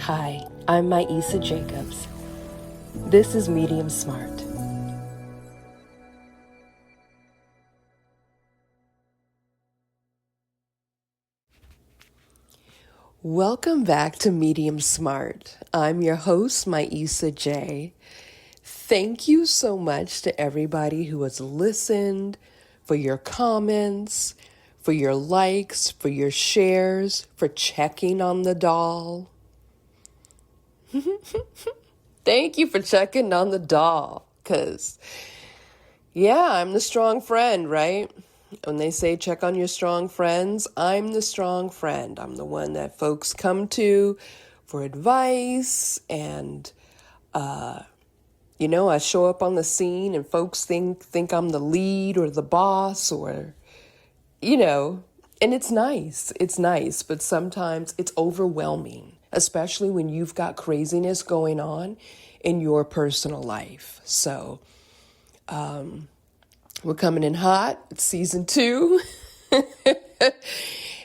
Hi, I'm Maisa Jacobs. This is Medium Smart. Welcome back to Medium Smart. I'm your host, Maisa J. Thank you so much to everybody who has listened, for your comments, for your likes, for your shares, for checking on the doll. Thank you for checking on the doll, because, I'm the strong friend, right? When they say check on your strong friends, I'm the strong friend. I'm the one that folks come to for advice, and, I show up on the scene and folks think I'm the lead or the boss or, and it's nice. It's nice, but sometimes it's overwhelming, especially when you've got craziness going on in your personal life. So, we're coming in hot. It's season 2.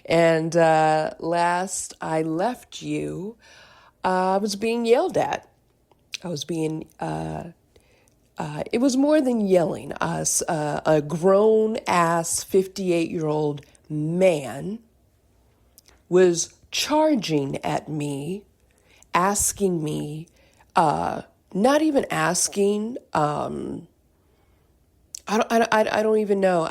And last I left you, I was being yelled at. I was being, it was more than yelling. A grown-ass 58-year-old man was charging at me, asking me, not even asking, I don't even know.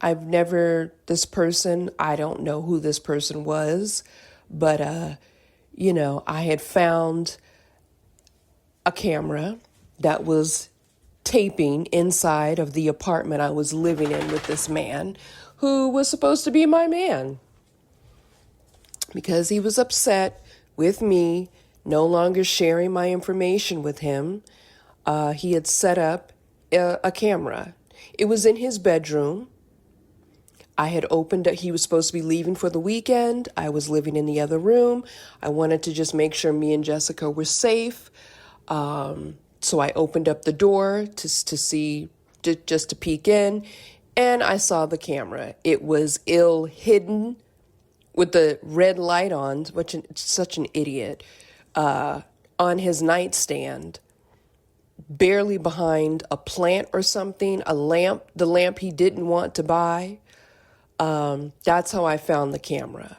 I've never, this person, I don't know who this person was, but, I had found a camera that was taping inside of the apartment I was living in with this man who was supposed to be my man, because he was upset with me no longer sharing my information with him. He had set up a camera. It was in his bedroom. I had opened it. He was supposed to be leaving for the weekend. I was living in the other room. I wanted to just make sure me and Jessica were safe. So I opened up the door to see, just to peek in, and I saw the camera. It was ill hidden with the red light on, such an idiot, on his nightstand, barely behind a plant or something, the lamp he didn't want to buy. That's how I found the camera.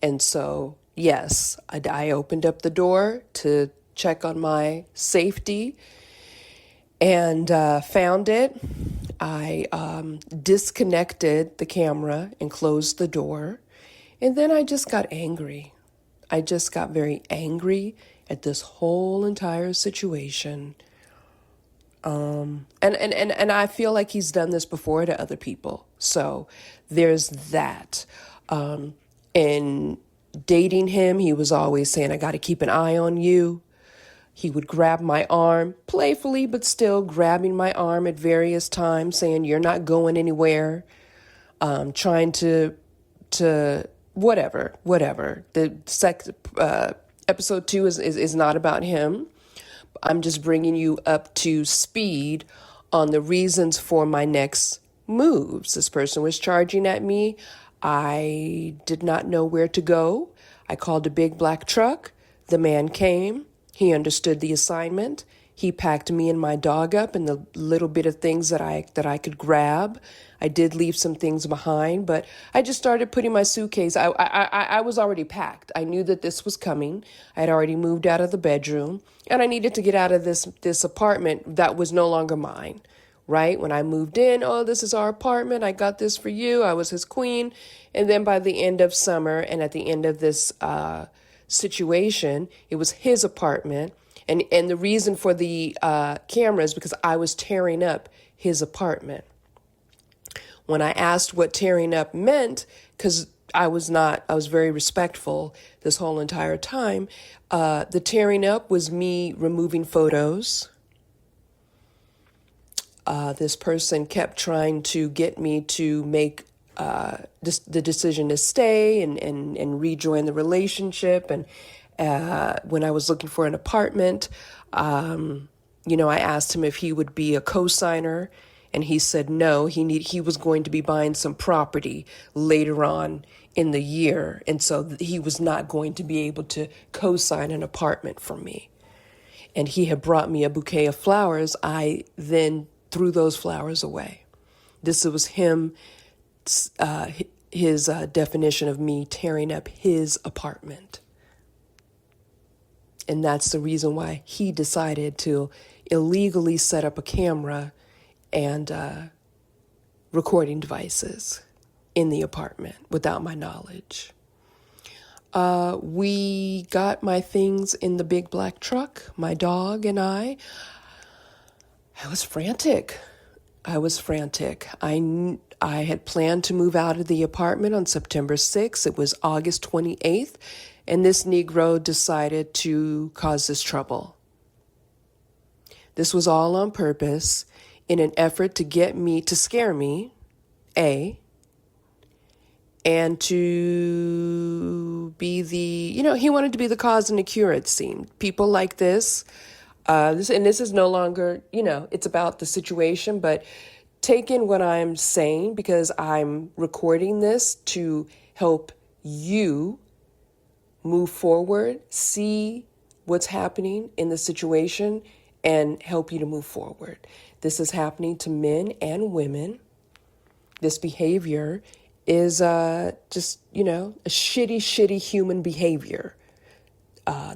And so, yes, I opened up the door to check on my safety and found it. I disconnected the camera and closed the door. And then I just got angry. I just got very angry at this whole entire situation. And I feel like he's done this before to other people. So there's that. In dating him, he was always saying, I got to keep an eye on you. He would grab my arm, playfully, but still grabbing my arm at various times, saying, you're not going anywhere. Trying to whatever. Episode 2 is not about him. I'm just bringing you up to speed on the reasons for my next moves. This person was charging at me. I did not know where to go. I called a big black truck. The man came. He understood the assignment. He packed me and my dog up and the little bit of things that I could grab. I did leave some things behind, but I just started putting my suitcase. I was already packed. I knew that this was coming. I had already moved out of the bedroom, and I needed to get out of this apartment that was no longer mine, right? When I moved in, oh, this is our apartment. I got this for you. I was his queen. And then by the end of summer and at the end of this situation, it was his apartment. And the reason for the camera is because I was tearing up his apartment. When I asked what tearing up meant, because I was very respectful this whole entire time, the tearing up was me removing photos. This person kept trying to get me to make the decision to stay and rejoin the relationship. And when I was looking for an apartment, I asked him if he would be a co-signer, and he said no. He was going to be buying some property later on in the year. And so he was not going to be able to co-sign an apartment for me. And he had brought me a bouquet of flowers. I then threw those flowers away. This was his definition of me tearing up his apartment. And that's the reason why he decided to illegally set up a camera and recording devices in the apartment without my knowledge. We got my things in the big black truck, my dog and I. I was frantic. I had planned to move out of the apartment on September 6th. It was August 28th, and this Negro decided to cause this trouble. This was all on purpose in an effort to scare me, A, and to be he wanted to be the cause and the cure, it seemed. People like this is no longer, it's about the situation, but take in what I'm saying because I'm recording this to help you move forward, see what's happening in the situation, and help you to move forward. This is happening to men and women. This behavior is just, a shitty human behavior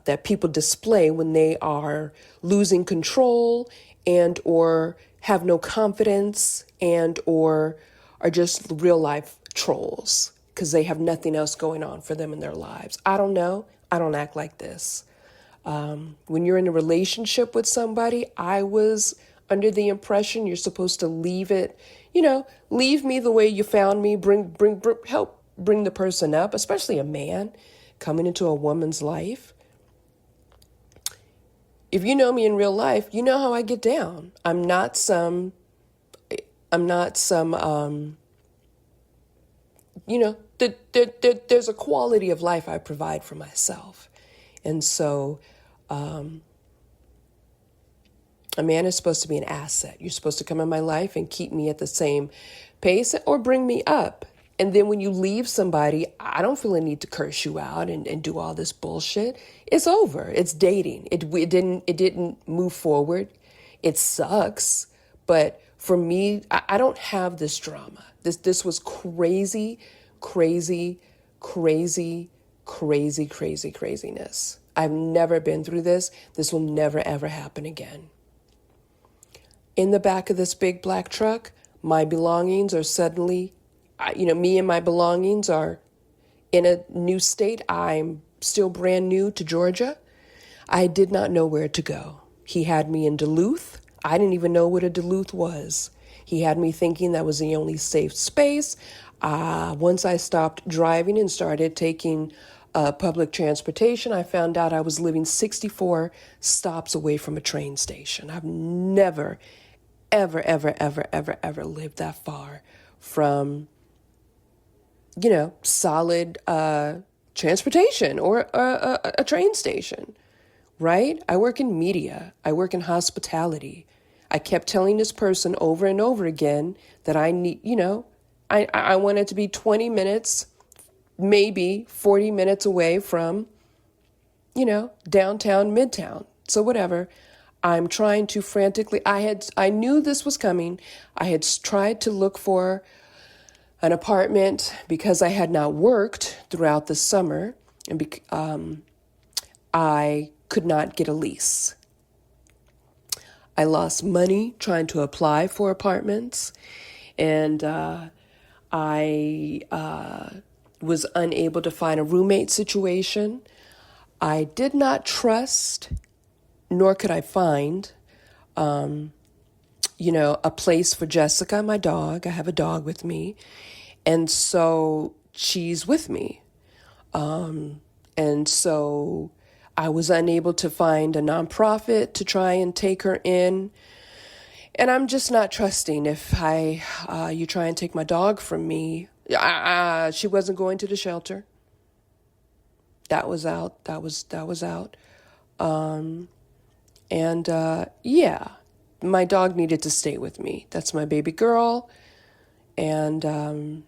that people display when they are losing control and or have no confidence and or are just real life trolls because they have nothing else going on for them in their lives. I don't know. I don't act like this. When you're in a relationship with somebody, I was under the impression you're supposed to leave it, leave me the way you found me, help bring the person up, especially a man coming into a woman's life. If you know me in real life, you know how I get down. I'm not some, there's a quality of life I provide for myself. And so, a man is supposed to be an asset. You're supposed to come in my life and keep me at the same pace or bring me up. And then when you leave somebody, I don't feel a need to curse you out and do all this bullshit. It's over. It's dating. It didn't move forward. It sucks. But for me, I don't have this drama. This was craziness. I've never been through this. This will never, ever happen again. In the back of this big black truck, my belongings are suddenly, me and my belongings are in a new state. I'm still brand new to Georgia. I did not know where to go. He had me in Duluth. I didn't even know what a Duluth was. He had me thinking that was the only safe space. Once I stopped driving and started taking public transportation, I found out I was living 64 stops away from a train station. I've never, ever lived that far from, solid transportation or a train station, right? I work in media. I work in hospitality. I kept telling this person over and over again that I need, I wanted to be 20 minutes, maybe 40 minutes away from, downtown, midtown. So whatever. I'm trying to frantically, I knew this was coming. I had tried to look for an apartment because I had not worked throughout the summer and I could not get a lease. I lost money trying to apply for apartments, and I was unable to find a roommate situation. I did not trust, nor could I find, a place for Jessica, my dog. I have a dog with me, and so she's with me. And so I was unable to find a nonprofit to try and take her in. And I'm just not trusting if you try and take my dog from me. She wasn't going to the shelter. That was out. My dog needed to stay with me. That's my baby girl. And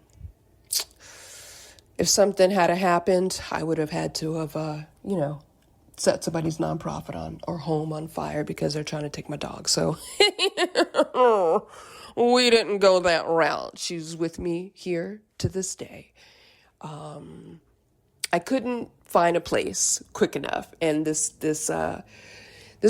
If something had happened, I would have had to have, set somebody's nonprofit on or home on fire because they're trying to take my dog. So we didn't go that route. She's with me here to this day. I couldn't find a place quick enough, and this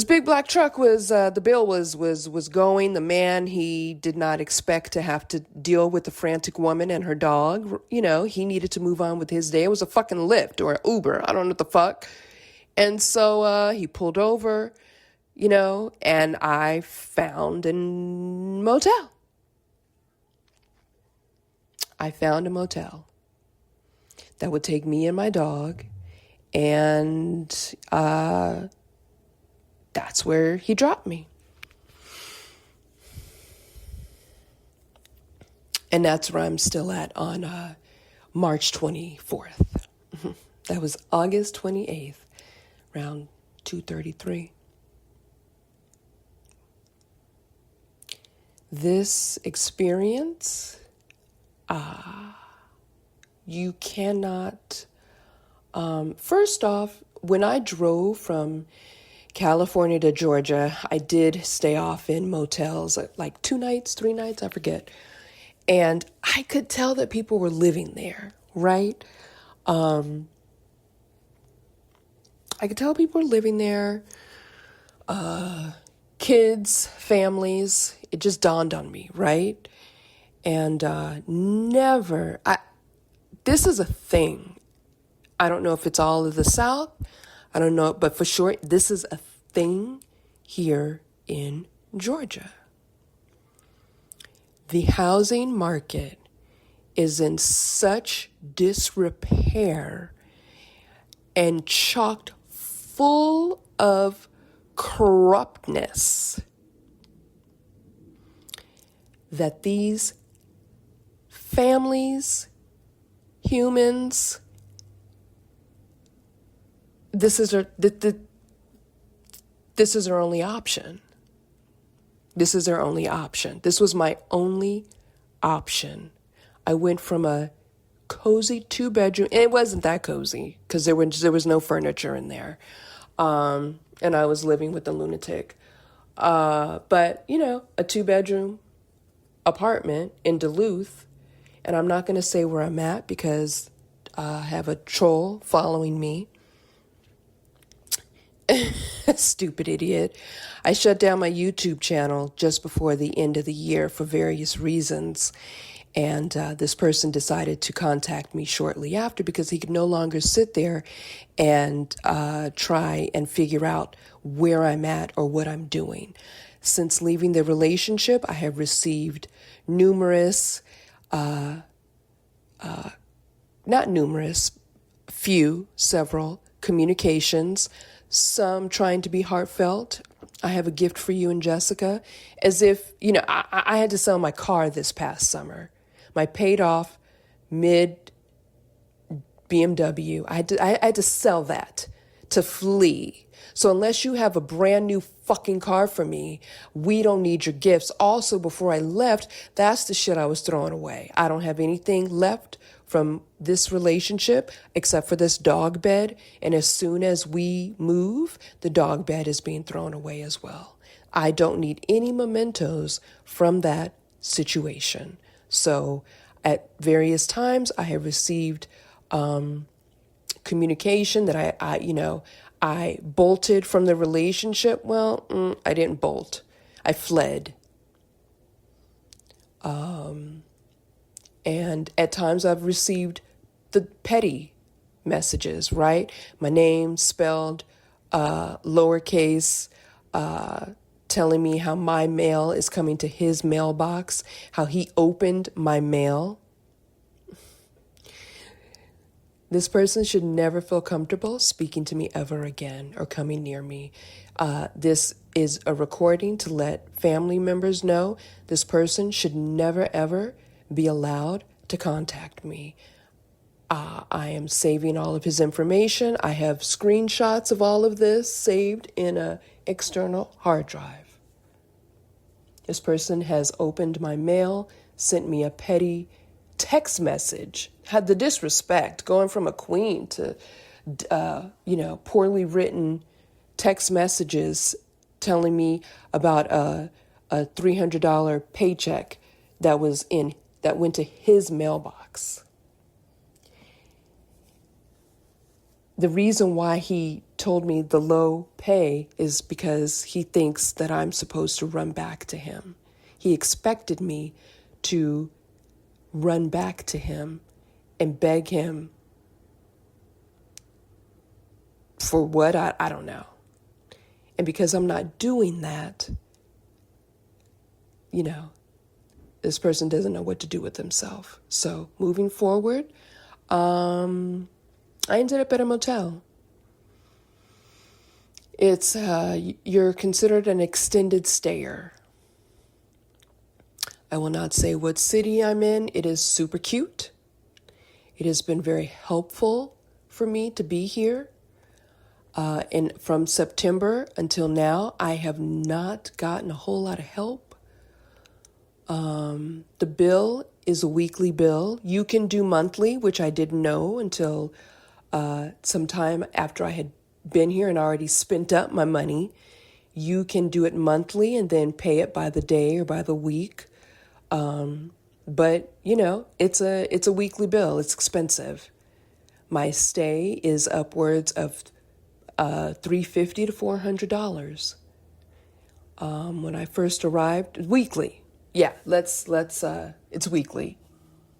big black truck was the bill was going. The man, he did not expect to have to deal with the frantic woman and her dog. He needed to move on with his day. It was a fucking Lyft or Uber. I don't know what the fuck. And so he pulled over, and I found a motel. I found a motel that would take me and my dog, and that's where he dropped me. And that's where I'm still at on March 24th. That was August 28th, around 2:33. This experience, you cannot, first off, when I drove from California to Georgia, I did stay off in motels, like 2 nights, 3 nights, I forget. And I could tell that people were living there, right? I could tell people were living there, kids, families. It just dawned on me, right? And this is a thing. I don't know if it's all of the South. I don't know, but for sure, this is a thing here in Georgia. The housing market is in such disrepair and chocked full of corruptness that these families, humans, this is their only option. This is their only option. This was my only option. I went from a cozy 2-bedroom, and it wasn't that cozy because there was no furniture in there, and I was living with a lunatic. But a 2-bedroom apartment in Duluth, and I'm not going to say where I'm at because I have a troll following me. Stupid idiot. I shut down my YouTube channel just before the end of the year for various reasons. And this person decided to contact me shortly after because he could no longer sit there and try and figure out where I'm at or what I'm doing. Since leaving the relationship, I have received several communications, some trying to be heartfelt. I have a gift for you and Jessica. As if, I had to sell my car this past summer. My paid off mid BMW. I had to sell that to flee. So unless you have a brand new fucking car for me, we don't need your gifts. Also, before I left, that's the shit I was throwing away. I don't have anything left from this relationship except for this dog bed. And as soon as we move, the dog bed is being thrown away as well. I don't need any mementos from that situation. So at various times, I have received communication that I bolted from the relationship. Well, I didn't bolt. I fled. And at times I've received the petty messages, right? My name spelled lowercase, telling me how my mail is coming to his mailbox, how he opened my mail. This person should never feel comfortable speaking to me ever again or coming near me. This is a recording to let family members know this person should never, ever be allowed to contact me. I am saving all of his information. I have screenshots of all of this saved in an external hard drive. This person has opened my mail, sent me a petty text message, had the disrespect going from a queen to, poorly written text messages telling me about a $300 paycheck that went to his mailbox. The reason why he told me the low pay is because he thinks that I'm supposed to run back to him. He expected me to run back to him and beg him for what? I don't know. And because I'm not doing that, this person doesn't know what to do with himself. So moving forward, I ended up at a motel. It's, you're considered an extended stayer. I will not say what city I'm in. It is super cute. It has been very helpful for me to be here. And from September until now, I have not gotten a whole lot of help. The bill is a weekly bill. You can do monthly, which I didn't know until sometime after I had been here and already spent up my money. You can do it monthly and then pay it by the day or by the week. But it's a weekly bill. It's expensive. My stay is upwards of $350 to $400. When I first arrived, weekly. Yeah, it's weekly.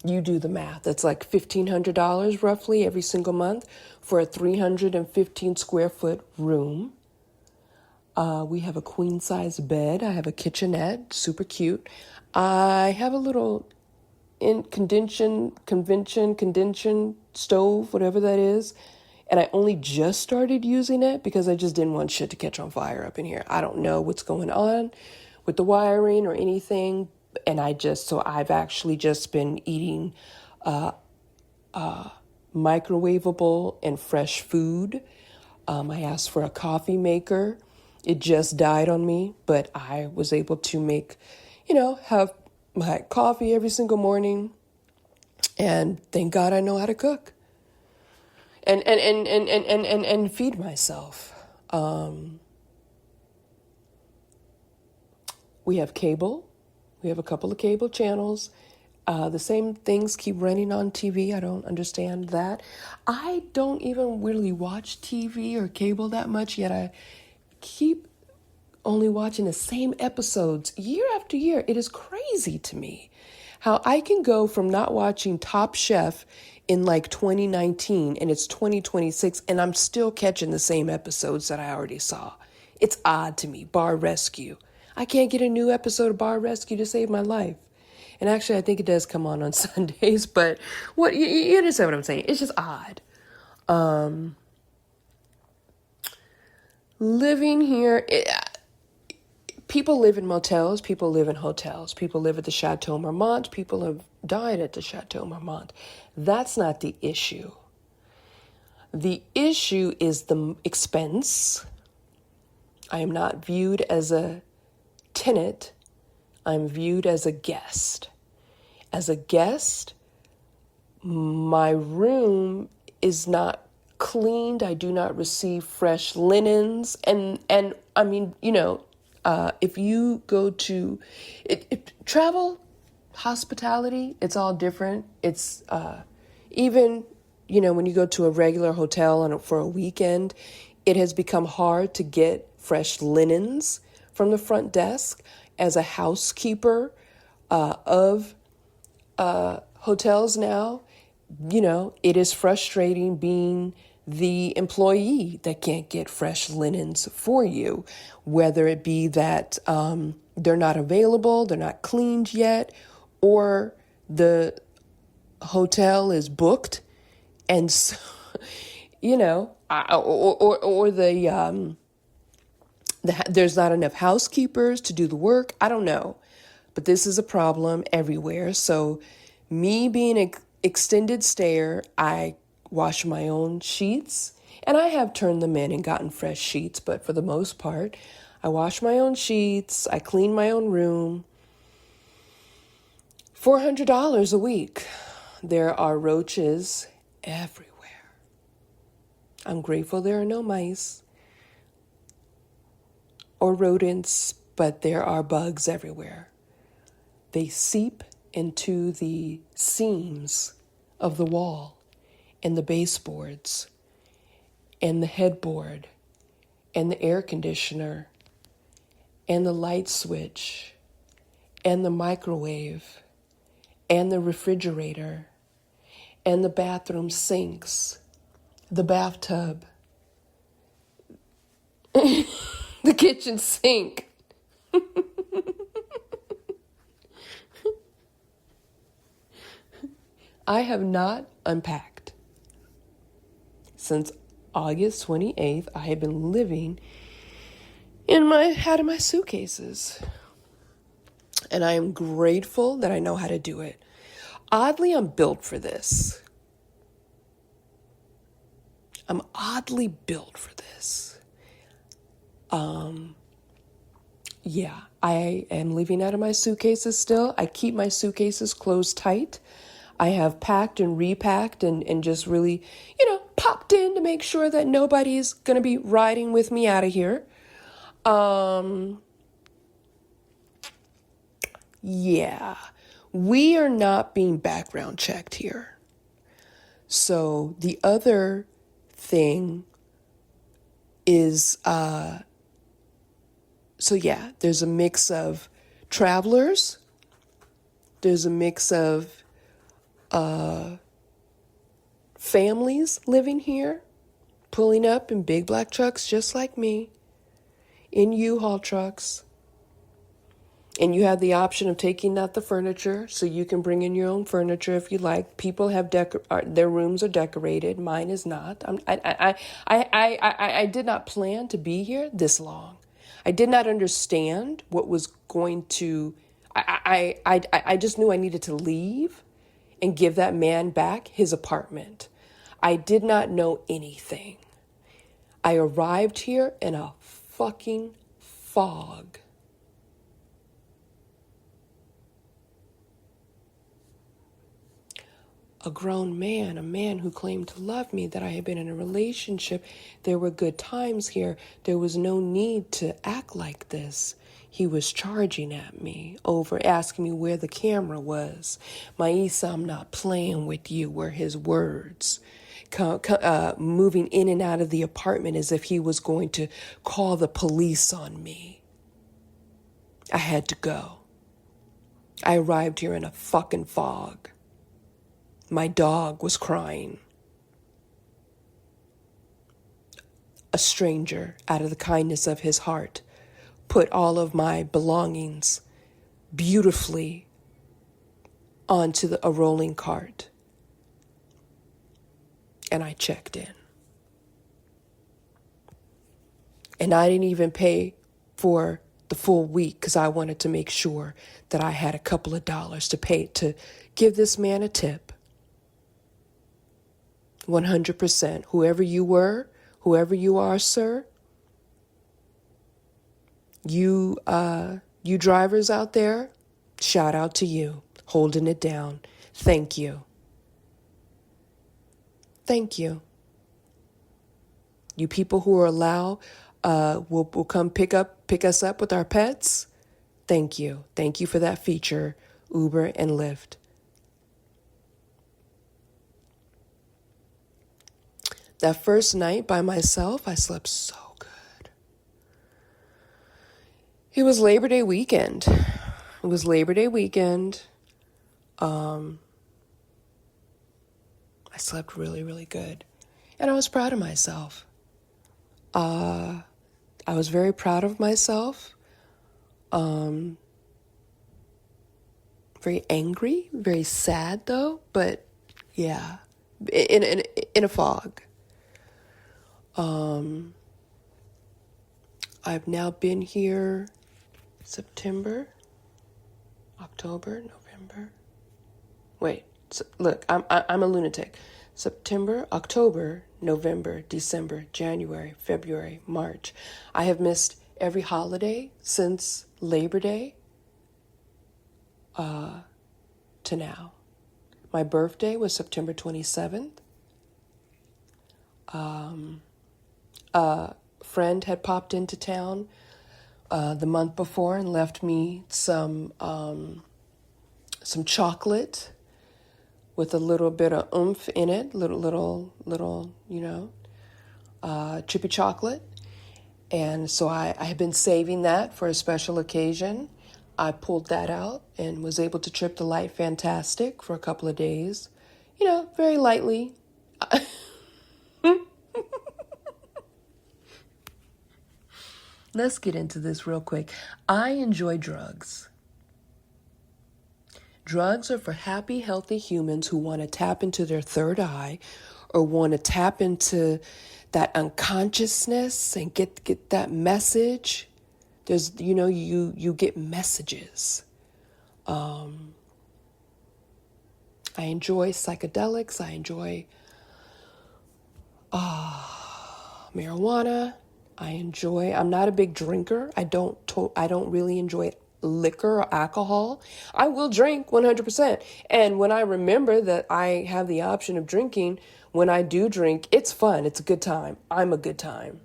You do the math. That's like $1,500 roughly every single month for a 315 square foot room. We have a queen size bed. I have a kitchenette, super cute. I have a little condension stove, whatever that is. And I only just started using it because I just didn't want shit to catch on fire up in here. I don't know what's going on with the wiring or anything. And I've actually just been eating microwavable and fresh food. I asked for a coffee maker. It just died on me, but I was able to have my coffee every single morning. And thank God I know how to cook. And feed myself. We have cable. We have a couple of cable channels. The same things keep running on TV. I don't understand that. I don't even really watch TV or cable that much, yet I keep only watching the same episodes year after year. It is crazy to me how I can go from not watching Top Chef in like 2019 and it's 2026 and I'm still catching the same episodes that I already saw. It's odd to me. Bar Rescue. I can't get a new episode of Bar Rescue to save my life. And actually, I think it does come on Sundays, but you understand what I'm saying? It's just odd. Living here, people live in motels, people live in hotels, people live at the Chateau Marmont, people have died at the Chateau Marmont. That's not the issue. The issue is the expense. I am not viewed as a tenant. I'm viewed as a guest. As a guest, my room is not cleaned. I do not receive fresh linens. And I mean, if you go to travel, hospitality, it's all different. It's even, when you go to a regular hotel for a weekend, it has become hard to get fresh linens from the front desk. As a housekeeper of hotels now, it is frustrating being the employee that can't get fresh linens for you, whether it be that they're not available, they're not cleaned yet, or the hotel is booked, and so, or there's not enough housekeepers to do the work. I don't know, but this is a problem everywhere. So me being an extended stayer, I wash my own sheets, and I have turned them in and gotten fresh sheets, but for the most part, I wash my own sheets, I clean my own room. $400 a week. There are roaches everywhere. I'm grateful there are no mice or rodents, but there are bugs everywhere. They seep into the seams of the wall and the baseboards and the headboard and the air conditioner and the light switch and the microwave and the refrigerator and the bathroom sinks, the bathtub, the kitchen sink. I have not unpacked. Since August 28th, I have been living out of my suitcases. And I am grateful that I know how to do it. Oddly, I'm built for this. I'm oddly built for this. Yeah, I am living out of my suitcases still. I keep my suitcases closed tight. I have packed and repacked and just really, popped in to make sure that nobody's going to be riding with me out of here. Yeah, we are not being background checked here. So the other thing is, there's a mix of travelers. There's a mix of families living here, pulling up in big black trucks just like me, in U-Haul trucks. And you have the option of taking out the furniture, so you can bring in your own furniture if you like. People have their rooms are decorated. Mine is not. I did not plan to be here this long. I did not understand what was going to. I just knew I needed to leave and give that man back his apartment. I did not know anything. I arrived here in a fucking fog. A grown man, a man who claimed to love me, that I had been in a relationship. There were good times here. There was no need to act like this. He was charging at me, asking me where the camera was. Maisa, I'm not playing with you, were his words. Moving in and out of the apartment as if he was going to call the police on me. I had to go. I arrived here in a fucking fog. My dog was crying. A stranger, out of the kindness of his heart, put all of my belongings beautifully onto a rolling cart. And I checked in. And I didn't even pay for the full week because I wanted to make sure that I had a couple of dollars to pay to give this man a tip. 100%. Whoever you were, whoever you are, sir, you drivers out there, shout out to you, holding it down. Thank you. Thank you. You people who are will come pick us up with our pets. Thank you. Thank you for that feature, Uber and Lyft. That first night by myself, I slept so good. It was Labor Day weekend. I slept really, really good. And I was proud of myself. I was very proud of myself. Very angry, very sad though, but yeah, in a fog. I've now been here September, October, November. Wait, look, I'm a lunatic. September, October, November, December, January, February, March. I have missed every holiday since Labor Day. to now. My birthday was September 27th. A friend had popped into town the month before and left me some chocolate with a little bit of oomph in it, little, chippy chocolate. And so I had been saving that for a special occasion. I pulled that out and was able to trip the light fantastic for a couple of days, very lightly. Let's get into this real quick. I enjoy drugs. Drugs are for happy, healthy humans who want to tap into their third eye or want to tap into that unconsciousness and get that message. There's, you get messages. I enjoy psychedelics. I enjoy marijuana. I'm not a big drinker. I don't really enjoy liquor or alcohol. I will drink 100%. And when I remember that I have the option of drinking, when I do drink, it's fun. It's a good time. I'm a good time.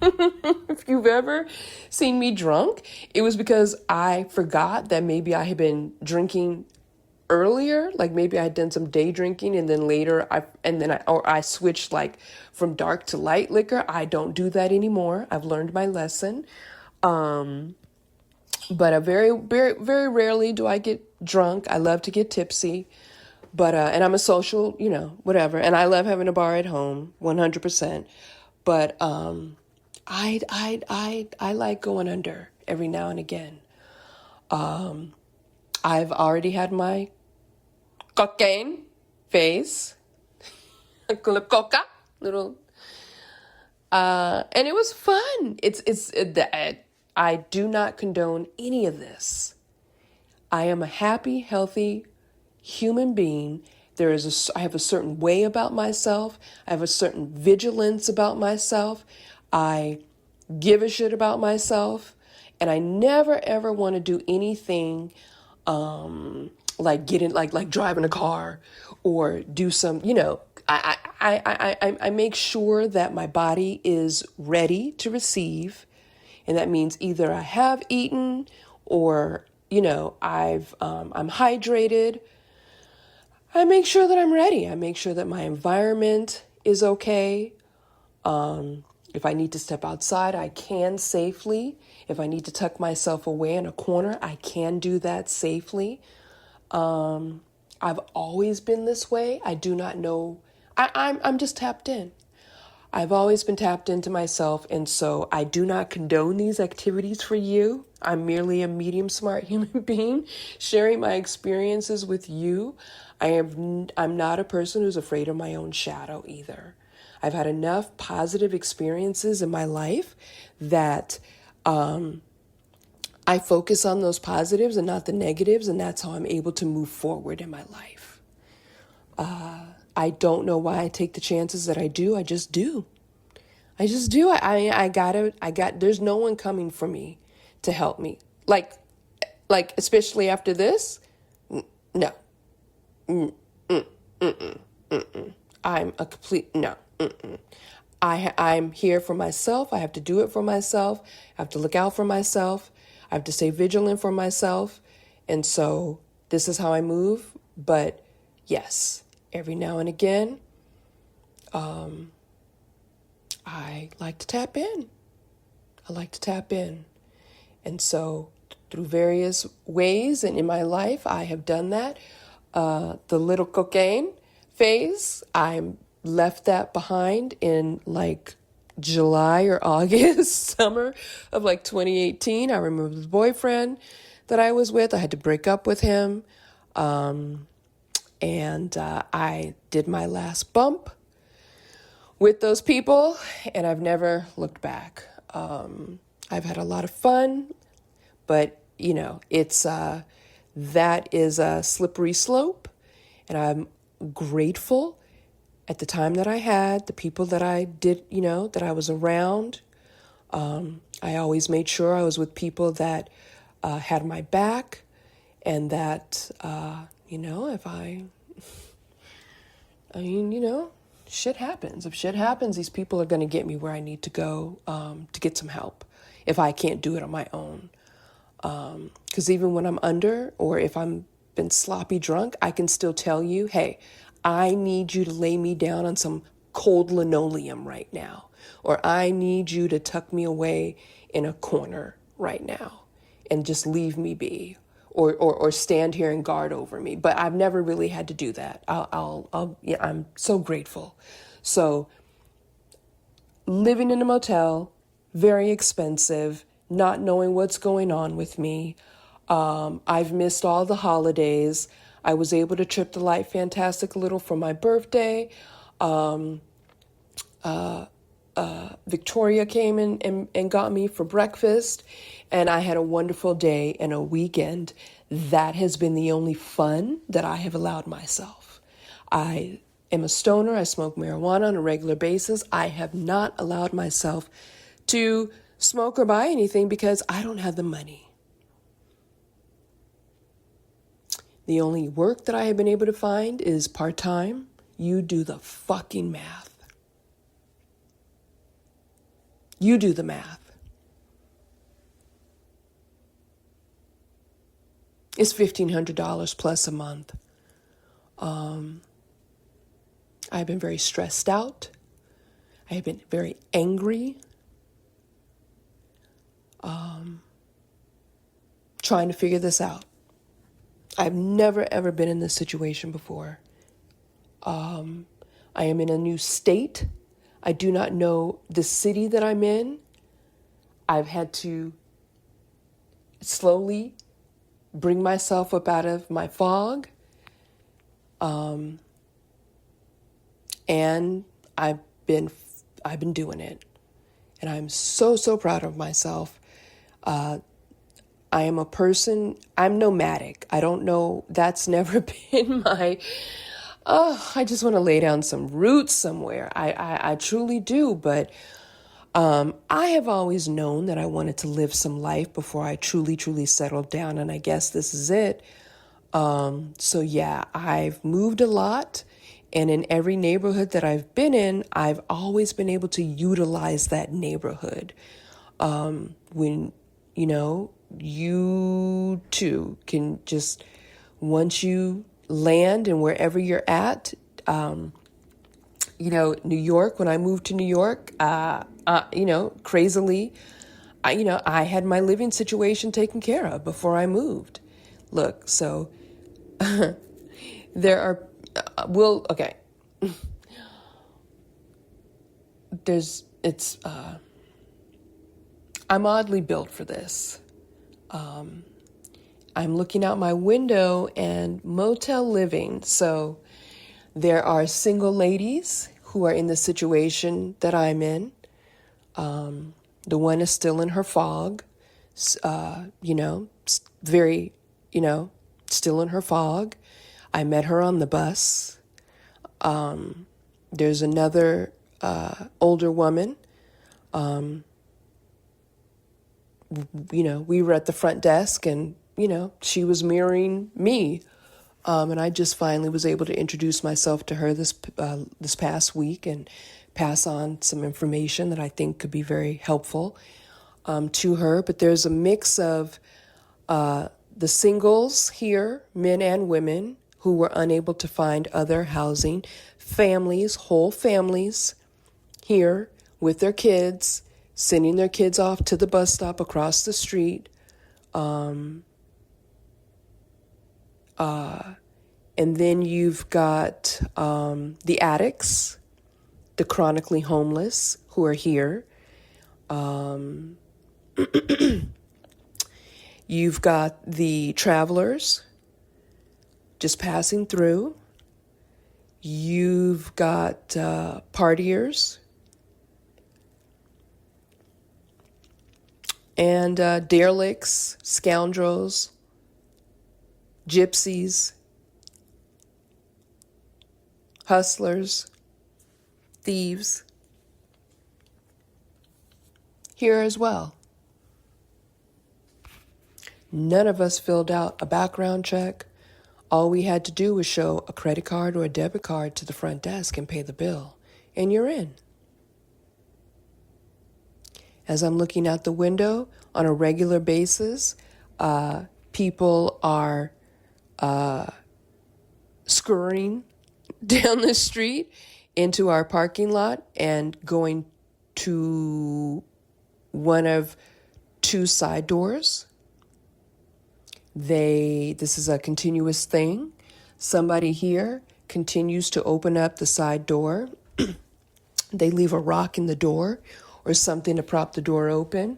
If you've ever seen me drunk, it was because I forgot that maybe I had been drinking earlier, like maybe I had done some day drinking and then later I switched like from dark to light liquor. I don't do that anymore. I've learned my lesson. But very, very, very rarely do I get drunk. I love to get tipsy, but and I'm a social, whatever. And I love having a bar at home, 100%. But I like going under every now and again. I've already had my cocaine phase, coca, little, and it was fun. I do not condone any of this. I am a happy, healthy human being. I have a certain way about myself. I have a certain vigilance about myself. I give a shit about myself. And I never, ever want to do anything like driving a car or do some, I make sure that my body is ready to receive. And that means either I have eaten or, I'm hydrated. I make sure that I'm ready. I make sure that my environment is okay. If I need to step outside, I can safely. If I need to tuck myself away in a corner, I can do that safely. I've always been this way. I do not know. I'm just tapped in. I've always been tapped into myself, and so I do not condone these activities for you. I'm merely a medium smart human being sharing my experiences with you. I'm not a person who's afraid of my own shadow either. I've had enough positive experiences in my life that I focus on those positives and not the negatives, and that's how I'm able to move forward in my life. I don't know why I take the chances that I do. I just do. There's no one coming for me to help me. Like, especially after this, no. I'm a complete, no. I'm here for myself. I have to do it for myself. I have to look out for myself. I have to stay vigilant for myself. And so this is how I move. But yes, every now and again, I like to tap in. And so through various ways and in my life, I have done that. The little cocaine phase, I left that behind in like July or August, summer of like 2018. I remember the boyfriend that I was with. I had to break up with him. And I did my last bump with those people, and I've never looked back. I've had a lot of fun, but it's that is a slippery slope, and I'm grateful at the time that I had, the people that I did, that I was around. I always made sure I was with people that had my back And that, if shit happens. If shit happens, these people are going to get me where I need to go to get some help if I can't do it on my own. Because even when I'm under, or if I'm been sloppy drunk, I can still tell you, hey, I need you to lay me down on some cold linoleum right now. Or I need you to tuck me away in a corner right now and just leave me be. Or stand here and guard over me. But I've never really had to do that. I'm so grateful. So living in a motel, very expensive, not knowing what's going on with me. I've missed all the holidays. I was able to trip the light fantastic a little for my birthday. Victoria came and got me for breakfast, and I had a wonderful day and a weekend. That has been the only fun that I have allowed myself. I am a stoner. I smoke marijuana on a regular basis. I have not allowed myself to smoke or buy anything because I don't have the money. The only work that I have been able to find is part-time. You do the fucking math. You do the math. It's $1,500 plus a month. I've been very stressed out. I have been very angry. Trying to figure this out. I've never, ever been in this situation before. I am in a new state. I do not know the city that I'm in. I've had to slowly bring myself up out of my fog. And I've been doing it. And I'm so, so proud of myself. I am a person, I'm nomadic. I don't know, that's never been I just want to lay down some roots somewhere. I truly do, but I have always known that I wanted to live some life before I truly, truly settled down, and I guess this is it. So yeah, I've moved a lot, and in every neighborhood that I've been in, I've always been able to utilize that neighborhood. When, you too can just, once you land and wherever you're at, New York, when I moved to New York, crazily, I had my living situation taken care of before I moved. Look, so there are, okay. I'm oddly built for this. I'm looking out my window and motel living. So there are single ladies who are in the situation that I'm in. The one is still in her fog, very, still in her fog. I met her on the bus. There's another older woman. We were at the front desk and, she was mirroring me. And I just finally was able to introduce myself to her this past week and pass on some information that I think could be very helpful to her. But there's a mix of the singles here, men and women, who were unable to find other housing, families, whole families here with their kids, sending their kids off to the bus stop across the street. And then you've got the addicts, the chronically homeless who are here. You've got the travelers just passing through. You've got partiers and derelicts, scoundrels, gypsies, hustlers, thieves here as well. None of us filled out a background check. All we had to do was show a credit card or a debit card to the front desk and pay the bill, and you're in. As I'm looking out the window on a regular basis, people are scurrying down the street into our parking lot and going to one of two side doors. This is a continuous thing. Somebody here continues to open up the side door. They leave a rock in the door or something to prop the door open.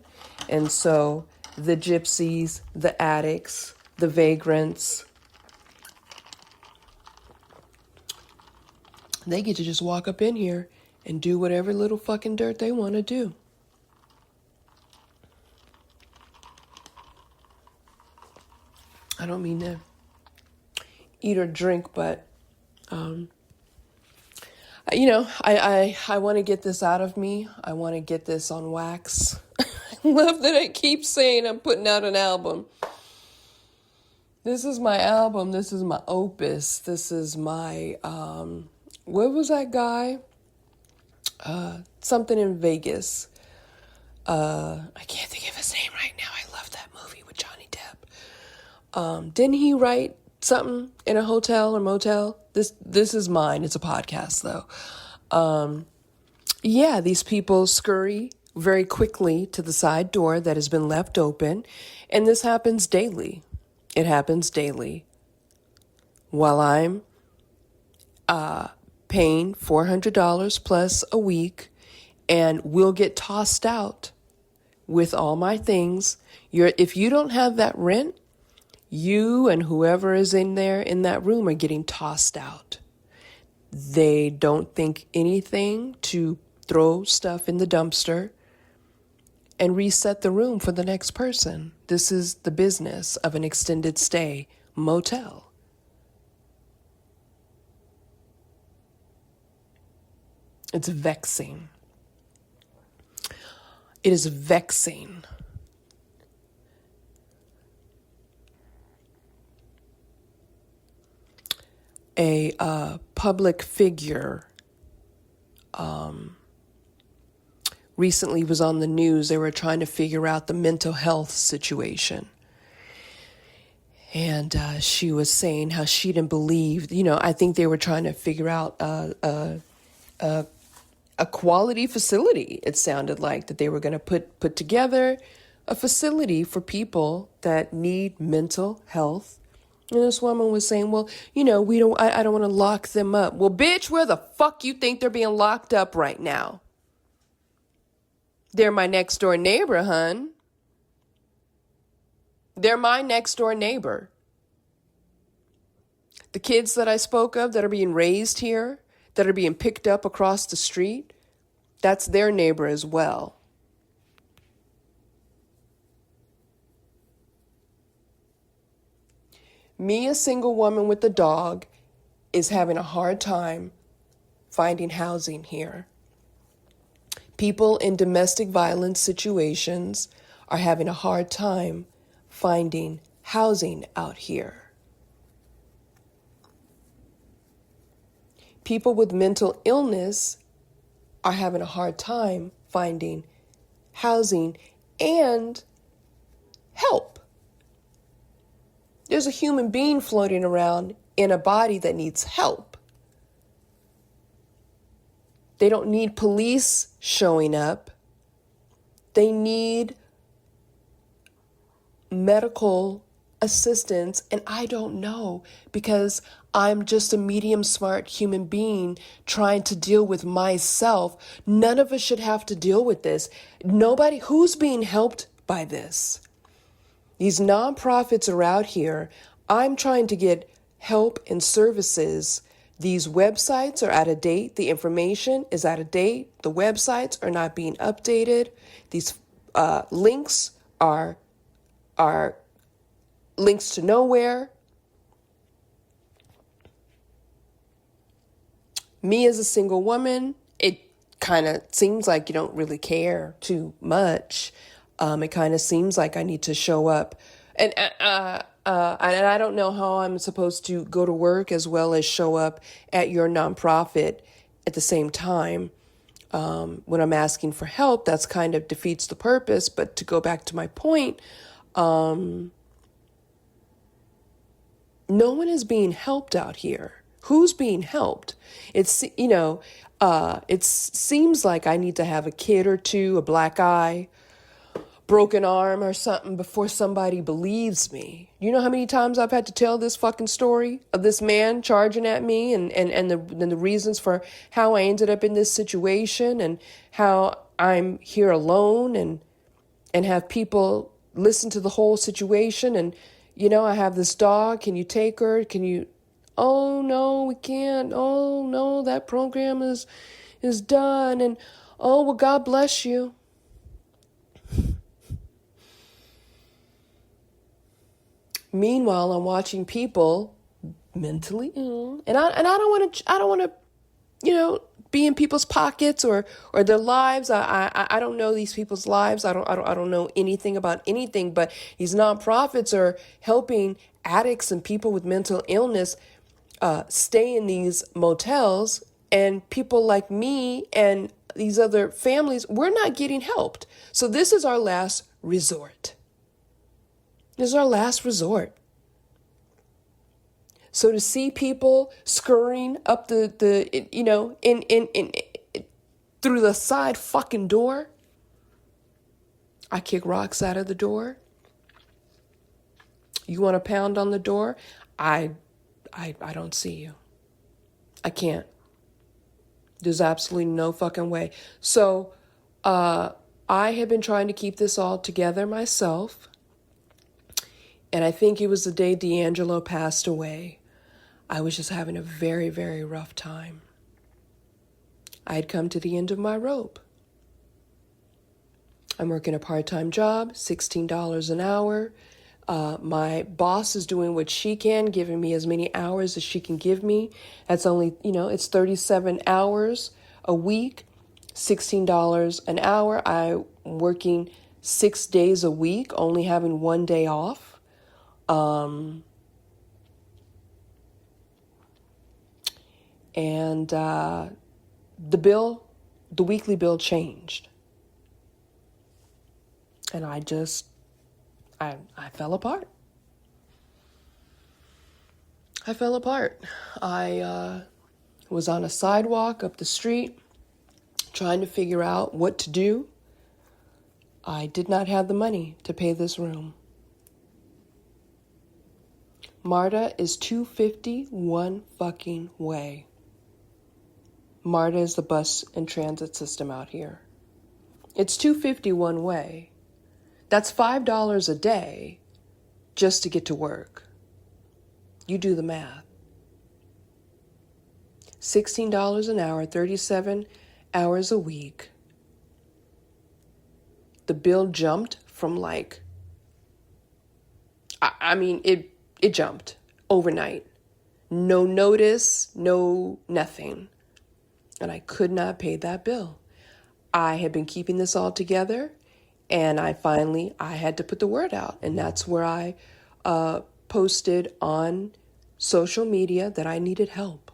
And so the gypsies, the addicts, the vagrants, they get to just walk up in here and do whatever little fucking dirt they want to do. I don't mean to eat or drink, but, I want to get this out of me. I want to get this on wax. I love that I keep saying I'm putting out an album. This is my album. This is my opus. This is my, what was that guy? Something in Vegas. I can't think of his name right now. I love that movie with Johnny Depp. Didn't he write something in a hotel or motel? This is mine. It's a podcast though. These people scurry very quickly to the side door that has been left open, and this happens daily. It happens daily. While I'm paying $400 plus a week, and will get tossed out with all my things. If you don't have that rent, you and whoever is in there in that room are getting tossed out. They don't think anything to throw stuff in the dumpster and reset the room for the next person. This is the business of an extended stay motel. It's vexing. It is vexing. A public figure recently was on the news. They were trying to figure out the mental health situation. And she was saying how she didn't believe, I think they were trying to figure out a quality facility. It sounded like that they were going to put together a facility for people that need mental health. And this woman was saying, well, I don't want to lock them up. Well, bitch, where the fuck you think they're being locked up right now? They're my next door neighbor, hun. They're my next door neighbor. The kids that I spoke of that are being raised here, that are being picked up across the street, that's their neighbor as well. Me, a single woman with a dog, is having a hard time finding housing here. People in domestic violence situations are having a hard time finding housing out here. People with mental illness are having a hard time finding housing and help. There's a human being floating around in a body that needs help. They don't need police showing up. They need medical assistance, and I don't know, because I'm just a medium smart human being trying to deal with myself. None of us should have to deal with this. Nobody who's being helped by this. These nonprofits are out here. I'm trying to get help and services. These websites are out of date. The information is out of date. The websites are not being updated. These links are links to nowhere. Me as a single woman, it kind of seems like you don't really care too much. It kind of seems like I need to show up And I don't know how I'm supposed to go to work as well as show up at your nonprofit at the same time. When I'm asking for help, that's kind of defeats the purpose. But to go back to my point, no one is being helped out here. Who's being helped? It seems like I need to have a kid or two, a black eye, broken arm or something before somebody believes me. You know how many times I've had to tell this fucking story of this man charging at me and the reasons for how I ended up in this situation and how I'm here alone and have people listen to the whole situation. And, I have this dog. Can you take her? Oh no, we can't. Oh no, that program is done. And oh, well, God bless you. Meanwhile, I'm watching people mentally ill, and I don't want to be in people's pockets or their lives. I don't know these people's lives. I don't know anything about anything. But these nonprofits are helping addicts and people with mental illness stay in these motels, and people like me and these other families, we're not getting helped. So this is our last resort. This is our last resort. So to see people scurrying up in through the side fucking door, I kick rocks out of the door. You want to pound on the door? I don't see you. I can't. There's absolutely no fucking way. So I have been trying to keep this all together myself. And I think it was the day D'Angelo passed away. I was just having a very, very rough time. I had come to the end of my rope. I'm working a part-time job, $16 an hour. My boss is doing what she can, giving me as many hours as she can give me. That's only, it's 37 hours a week, $16 an hour. I'm working 6 days a week, only having 1 day off. And the weekly bill changed. And I fell apart. I fell apart. I was on a sidewalk up the street trying to figure out what to do. I did not have the money to pay this room. MARTA is $2.50 one fucking way. MARTA is the bus and transit system out here. It's $2.50 one way. That's $5 a day just to get to work. You do the math. $16 an hour, 37 hours a week. The bill jumped from it jumped overnight. No notice, no nothing. And I could not pay that bill. I had been keeping this all together, and I had to put the word out. And that's where I posted on social media that I needed help.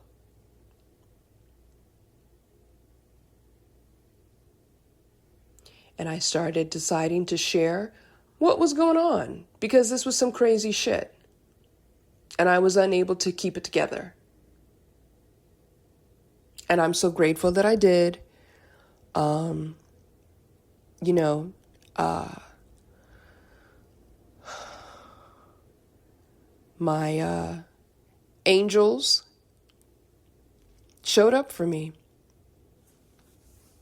And I started deciding to share what was going on, because this was some crazy shit. And I was unable to keep it together. And I'm so grateful that I did. My angels showed up for me.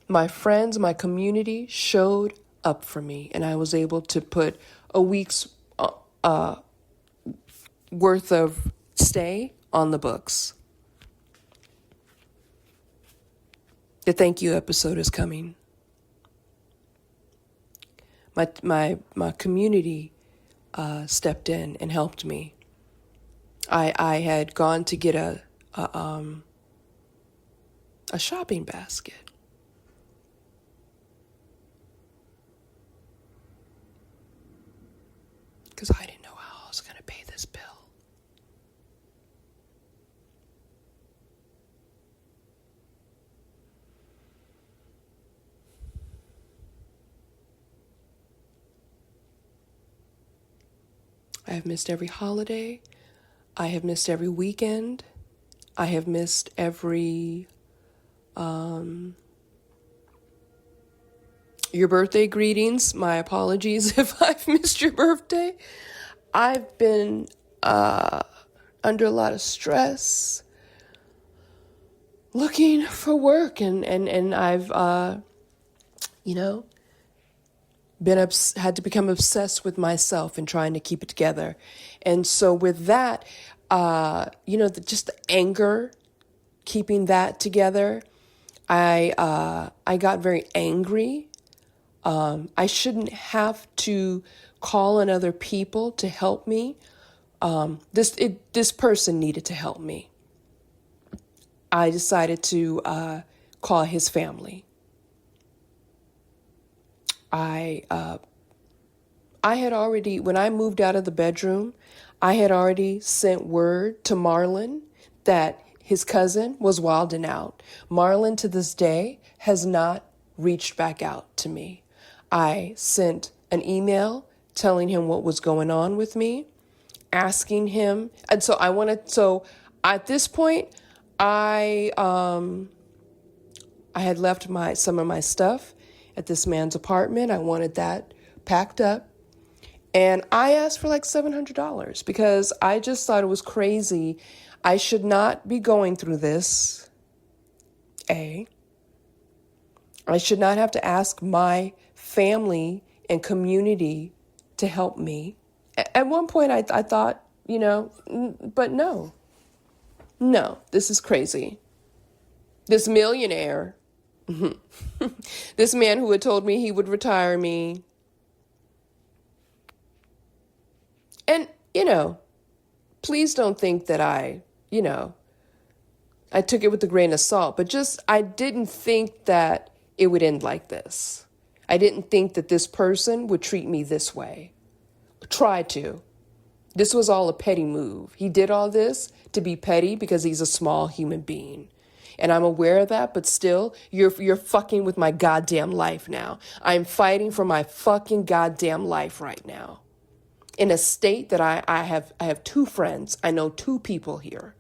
My friends, my community showed up for me. And I was able to put a week's worth of stay on the books. The thank you episode is coming. My community stepped in and helped me. I had gone to get a shopping basket. Because I didn't know I have missed every holiday. I have missed every weekend. I have missed every your birthday greetings. My apologies if I've missed your birthday. I've been under a lot of stress looking for work, and I've had to become obsessed with myself and trying to keep it together. And so with that, just the anger, keeping that together, I got very angry. I shouldn't have to call on other people to help me. This person needed to help me. I decided to call his family. I had already, when I moved out of the bedroom, I had already sent word to Marlon that his cousin was wilding out. Marlon, to this day, has not reached back out to me. I sent an email telling him what was going on with me, asking him, and so at this point, I had left some of my stuff at this man's apartment. I wanted that packed up. And I asked for like $700 because I just thought it was crazy. I should not be going through this. I should not have to ask my family and community to help me. At one point I thought, but no, this is crazy. This millionaire, this man who had told me he would retire me. And, please don't think that I took it with a grain of salt, but I didn't think that it would end like this. I didn't think that this person would treat me this way. Try to. This was all a petty move. He did all this to be petty because he's a small human being. And I'm aware of that, but still, you're fucking with my goddamn life now. I'm fighting for my fucking goddamn life right now. In a state that I have two friends. I know two people here.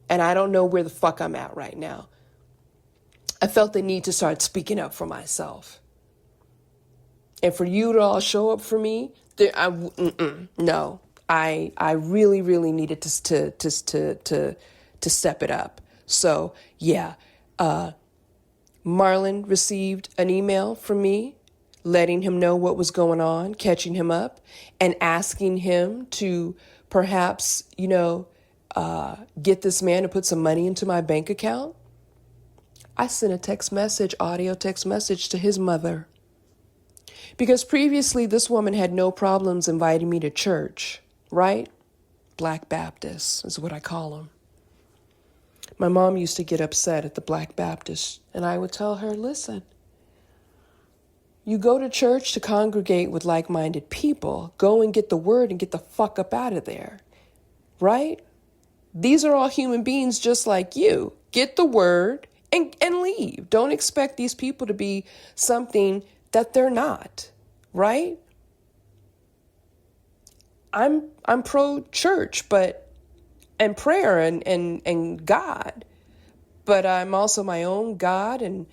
And I don't know where the fuck I'm at right now. I felt the need to start speaking up for myself. And for you to all show up for me, no. I really, really needed to step it up. So, yeah, Marlon received an email from me letting him know what was going on, catching him up, and asking him to perhaps, get this man to put some money into my bank account. I sent a audio text message to his mother. Because previously this woman had no problems inviting me to church, right? Black Baptists is what I call them. My mom used to get upset at the Black Baptists, and I would tell her, listen, you go to church to congregate with like-minded people. Go and get the word and get the fuck up out of there, right? These are all human beings just like you. Get the word and leave. Don't expect these people to be something that they're not, right? I'm pro-church, and prayer and God, but I'm also my own God, and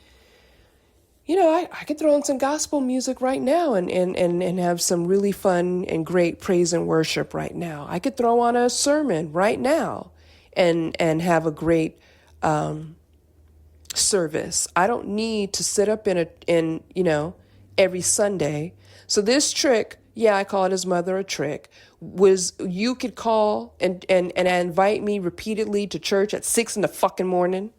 I could throw in some gospel music right now and have some really fun and great praise and worship right now. I could throw on a sermon right now and have a great service. I don't need to sit up in every Sunday. So this trick, I called his mother a trick, was you could call and invite me repeatedly to church at 6 in the fucking morning.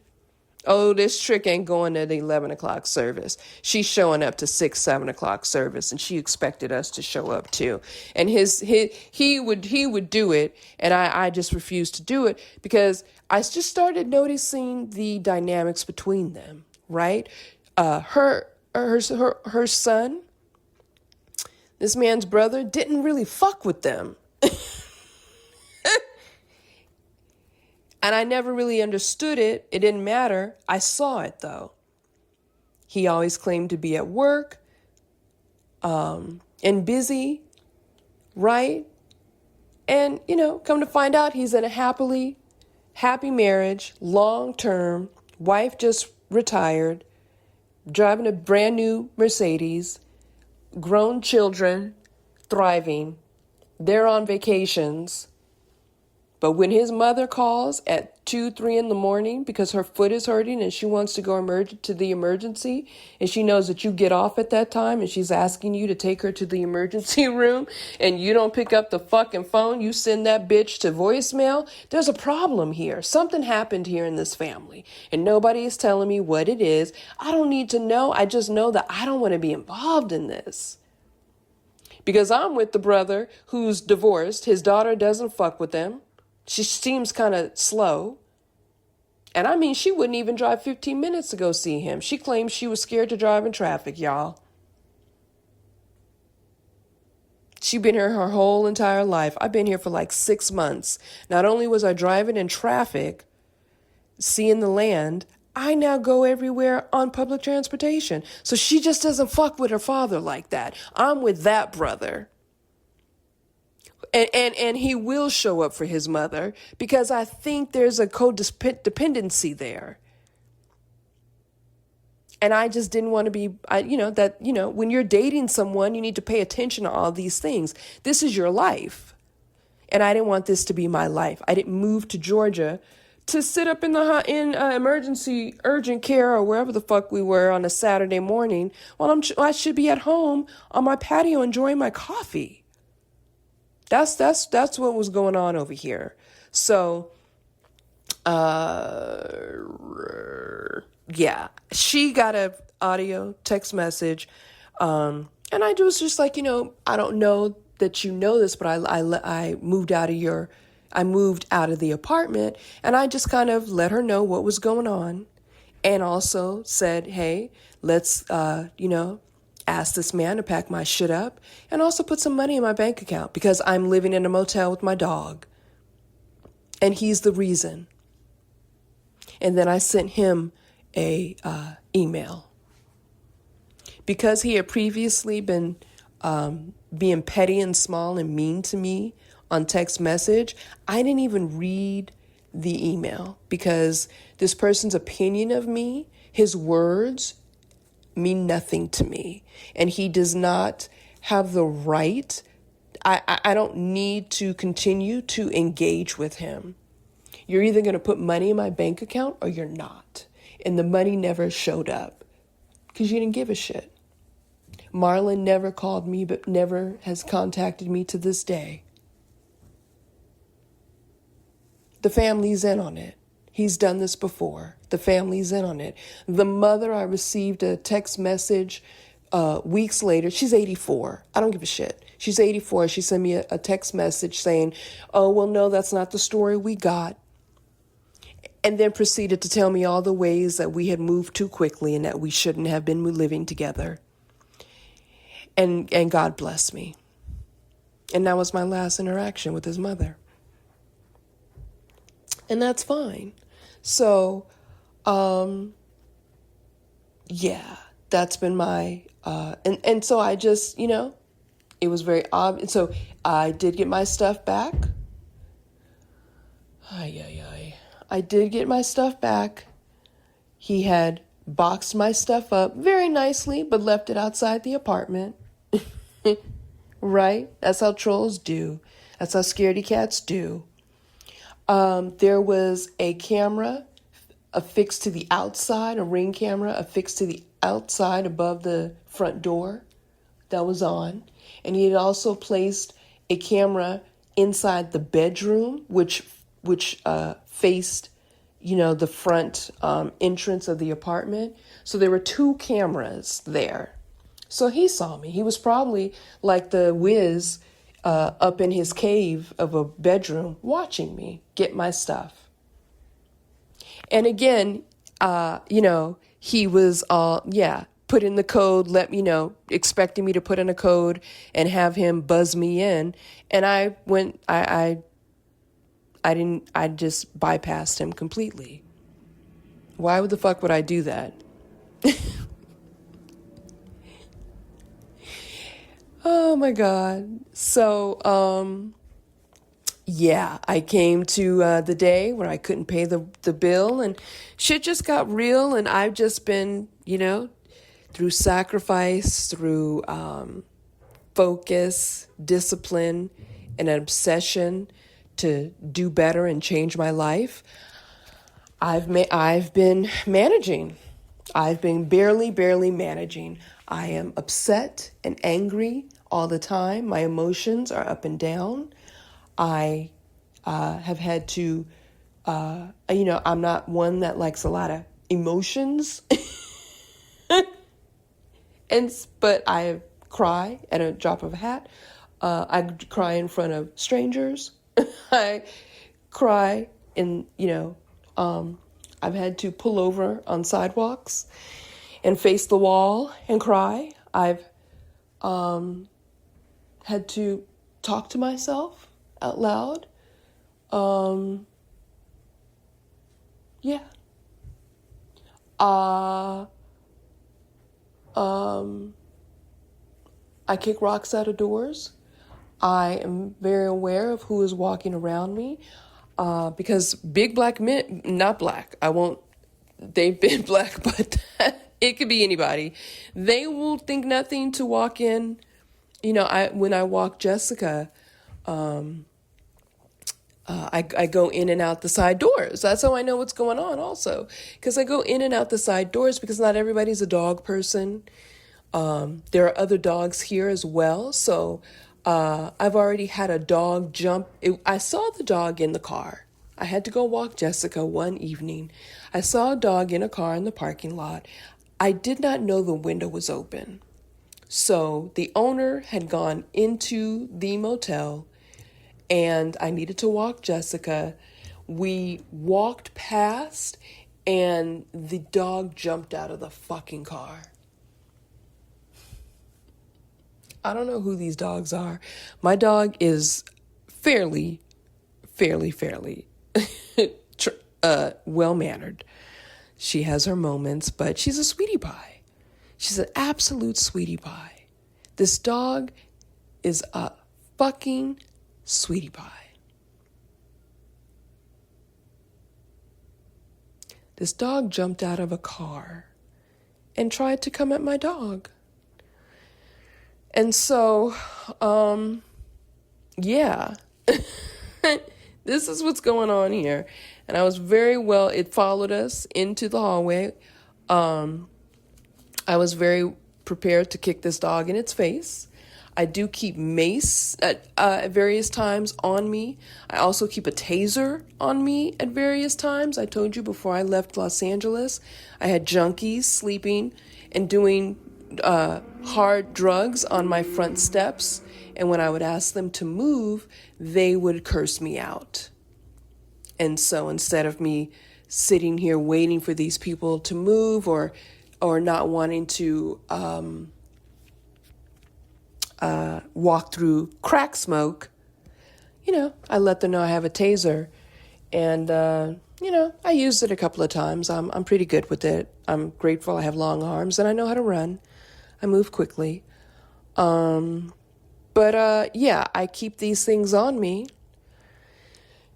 Oh, this trick ain't going to the 11 o'clock service. She's showing up to 6, 7 o'clock service, and she expected us to show up too. And he would do it, and I just refused to do it because I just started noticing the dynamics between them, right? Her son, this man's brother, didn't really fuck with them. And I never really understood it. It didn't matter. I saw it, though. He always claimed to be at work and busy, right? And, come to find out, he's in a happy marriage, long term. Wife just retired, driving a brand new Mercedes, grown children, thriving. They're on vacations. But when his mother calls at 2, 3 in the morning because her foot is hurting and she wants to go to the emergency, and she knows that you get off at that time and she's asking you to take her to the emergency room and you don't pick up the fucking phone, you send that bitch to voicemail, there's a problem here. Something happened here in this family and nobody is telling me what it is. I don't need to know. I just know that I don't want to be involved in this. Because I'm with the brother who's divorced. His daughter doesn't fuck with him. She seems kind of slow. And I mean, she wouldn't even drive 15 minutes to go see him. She claims she was scared to drive in traffic, y'all. She's been here her whole entire life. I've been here for like 6 months. Not only was I driving in traffic, seeing the land, I now go everywhere on public transportation. So she just doesn't fuck with her father like that. I'm with that brother. And he will show up for his mother because I think there's a codependency there. And I just didn't want to be, when you're dating someone, you need to pay attention to all these things. This is your life. And I didn't want this to be my life. I didn't move to Georgia to sit up in emergency urgent care or wherever the fuck we were on a Saturday morning while I should be at home on my patio enjoying my coffee. That's what was going on over here. So, yeah, she got a audio text message, and I was just like, I don't know that you know this, but I moved out of the apartment, and I just kind of let her know what was going on, and also said, hey, let's ask this man to pack my shit up and also put some money in my bank account because I'm living in a motel with my dog. And he's the reason. And then I sent him a email. Because he had previously been being petty and small and mean to me on text message, I didn't even read the email because this person's opinion of me, his words, mean nothing to me. And he does not have the right. I don't need to continue to engage with him. You're either going to put money in my bank account or you're not. And the money never showed up because you didn't give a shit. Marlon never called me, but never has contacted me to this day. The family's in on it. He's done this before. The family's in on it. The mother, I received a text message weeks later. She's 84. I don't give a shit. She's 84. She sent me a text message saying, oh, well, no, that's not the story we got. And then proceeded to tell me all the ways that we had moved too quickly and that we shouldn't have been living together. And God bless me. And that was my last interaction with his mother. And that's fine. So, yeah, that's been my, and so I just, it was very obvious. So I did get my stuff back. I did get my stuff back. He had boxed my stuff up very nicely, but left it outside the apartment. Right? That's how trolls do. That's how scaredy cats do. There was a camera affixed to the outside, a Ring camera affixed to the outside above the front door that was on. And he had also placed a camera inside the bedroom, which faced, the front entrance of the apartment. So there were 2 cameras there. So he saw me. He was probably like the Wiz up in his cave of a bedroom watching me get my stuff. And again, he was put in the code, expecting me to put in a code and have him buzz me in. And I just bypassed him completely. Why the fuck would I do that? Oh my God. So, Yeah, I came to the day where I couldn't pay the bill and shit just got real. And I've just been, through sacrifice, through focus, discipline, and an obsession to do better and change my life. I've been managing. I've been barely managing. I am upset and angry all the time. My emotions are up and down. I have had to, I'm not one that likes a lot of emotions, but I cry at a drop of a hat. I cry in front of strangers. I cry I've had to pull over on sidewalks and face the wall and cry. I've had to talk to myself out loud. Yeah. Uh, I kick rocks out of doors. I am very aware of who is walking around me. Because big black men, not black, they've been black, but it could be anybody. They will think nothing to walk in. When I walk Jessica, I go in and out the side doors. That's how I know what's going on also. Because I go in and out the side doors because not everybody's a dog person. There are other dogs here as well. So I've already had a dog jump. I saw the dog in the car. I had to go walk Jessica one evening. I saw a dog in a car in the parking lot. I did not know the window was open. So the owner had gone into the motel and I needed to walk Jessica. We walked past and the dog jumped out of the fucking car. I don't know who these dogs are. My dog is fairly well-mannered. She has her moments, but she's a sweetie pie. She's an absolute sweetie pie. This dog is a fucking sweetie pie. This dog jumped out of a car and tried to come at my dog. And so, yeah, this is what's going on here. And I was it followed us into the hallway. I was very prepared to kick this dog in its face. I do keep mace at various times on me. I also keep a taser on me at various times. I told you before I left Los Angeles, I had junkies sleeping and doing hard drugs on my front steps. And when I would ask them to move, they would curse me out. And so instead of me sitting here waiting for these people to move or not wanting to walk through crack smoke, I let them know I have a taser. And, I used it a couple of times. I'm pretty good with it. I'm grateful I have long arms and I know how to run. I move quickly. But I keep these things on me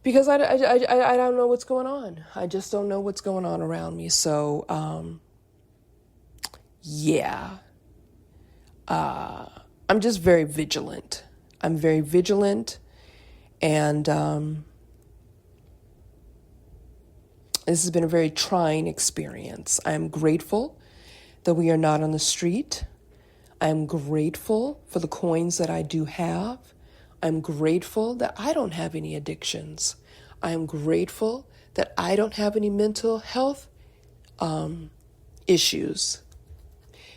because I don't know what's going on. I just don't know what's going on around me. So, I'm just very vigilant. I'm very vigilant. And this has been a very trying experience. I am grateful that we are not on the street. I am grateful for the coins that I do have. I'm grateful that I don't have any addictions. I am grateful that I don't have any mental health issues.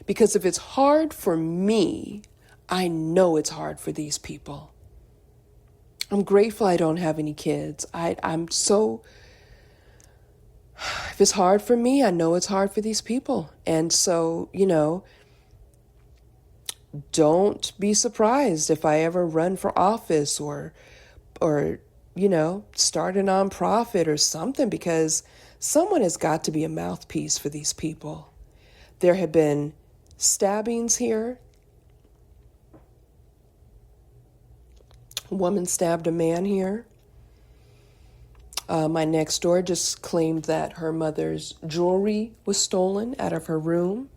Because if it's hard for me, I know it's hard for these people. I'm grateful I don't have any kids. If it's hard for me, I know it's hard for these people. And so, don't be surprised if I ever run for office or start a nonprofit or something, because someone has got to be a mouthpiece for these people. There have been stabbings here. A woman stabbed a man here. My next door just claimed that her mother's jewelry was stolen out of her room.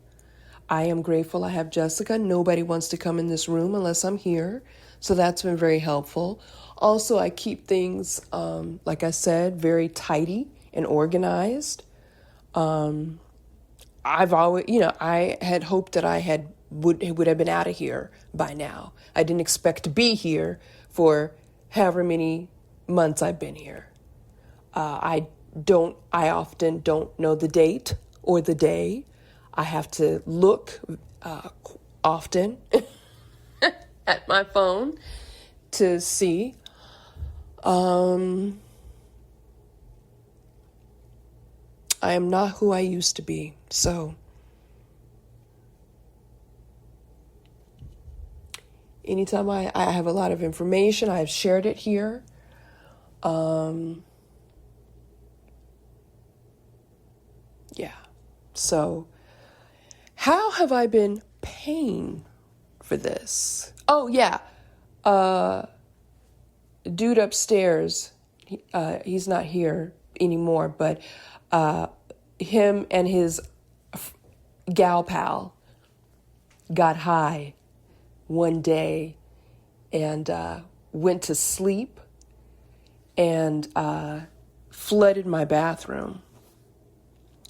I am grateful I have Jessica. Nobody wants to come in this room unless I'm here. So that's been very helpful. Also, I keep things, like I said, very tidy and organized. I've always, I had hoped that would have been out of here by now. I didn't expect to be here for however many months I've been here. I often don't know the date or the day. I have to look often at my phone to see. I am not who I used to be. So anytime I have a lot of information, I've shared it here. Yeah. So how have I been paying for this? Oh, yeah. Dude upstairs, he's not here anymore, but him and his gal pal got high one day and went to sleep and flooded my bathroom.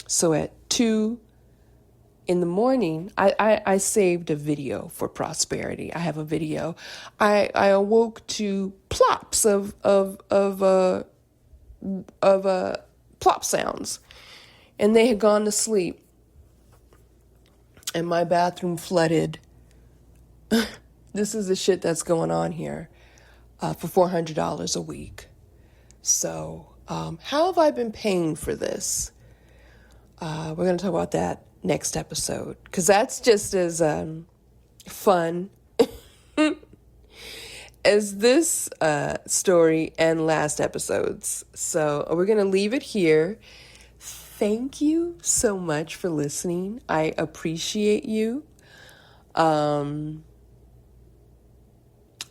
So at 2 in the morning, I saved a video for prosperity. I have a video. I awoke to plops of plop sounds, and they had gone to sleep, and my bathroom flooded. This is the shit that's going on here for $400 a week. So how have I been paying for this? We're going to talk about that next episode, because that's just as fun as this story and last episodes. So we're going to leave it here. Thank you so much for listening. I appreciate you.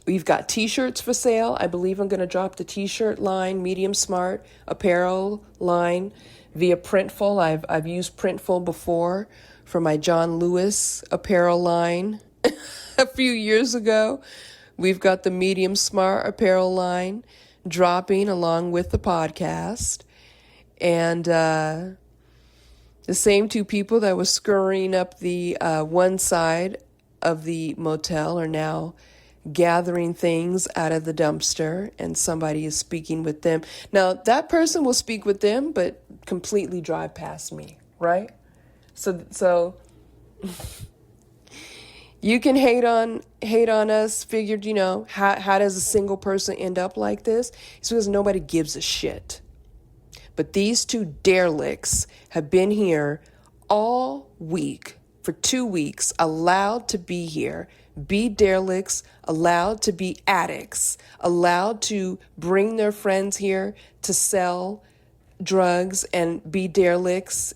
We've got t-shirts for sale. I believe I'm going to drop the t-shirt line, Medium Smart apparel line, via Printful. I've used Printful before for my John Lewis apparel line a few years ago. We've got the Medium Smart apparel line dropping along with the podcast. And the same two people that was scurrying up the one side of the motel are now gathering things out of the dumpster, and somebody is speaking with them. Now, that person will speak with them, but completely drive past me, right? So you can hate on us. Figured, how does a single person end up like this? It's because nobody gives a shit. But these two derelicts have been here all week, for 2 weeks, allowed to be here, be derelicts, allowed to be addicts, allowed to bring their friends here to sell drugs and be derelicts.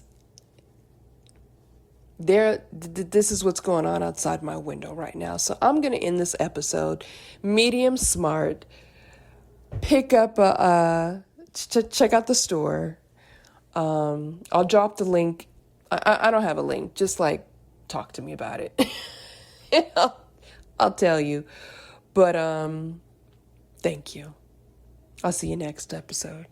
This is what's going on outside my window right now. So I'm going to end this episode. Medium Smart. Pick up check out the store. I'll drop the link. I don't have a link. Just talk to me about it. I'll tell you. But thank you. I'll see you next episode.